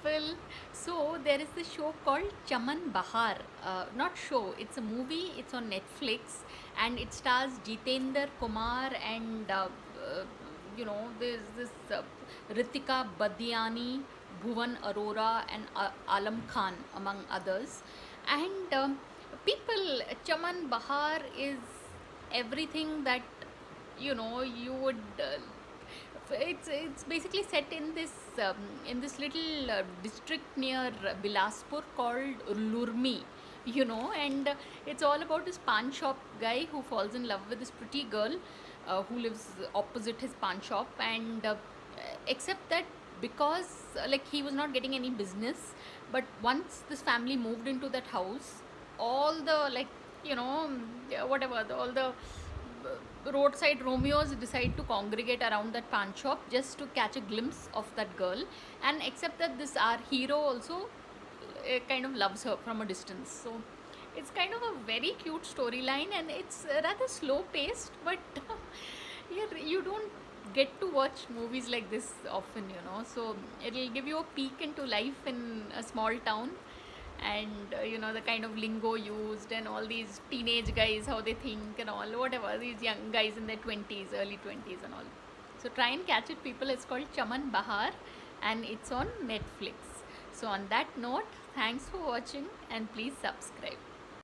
people. So there is this show called Chaman Bahar. Not show, it's a movie. It's on Netflix, and it stars Jitendra Kumar and there's this Ritika Badiani, Bhuvan Arora, and Alam Khan, among others. And people, Chaman Bahar is everything that you would. It's basically set in this little district near Bilaspur called Lurmi, and it's all about this pawn shop guy who falls in love with this pretty girl who lives opposite his pawn shop, and except that because like he was not getting any business, but once this family moved into that house, all the like whatever all the roadside Romeos decide to congregate around that pawn shop just to catch a glimpse of that girl. And except that this our hero also kind of loves her from a distance. So it's kind of a very cute storyline, and it's rather slow paced, but you don't get to watch movies like this often, so it'll give you a peek into life in a small town, and the kind of lingo used, and all these teenage guys, how they think and all, whatever, these young guys in their 20s, early 20s and all. So try and catch it, people. It's called Chaman Bahar, and it's on Netflix. So on that note, thanks for watching, and please subscribe.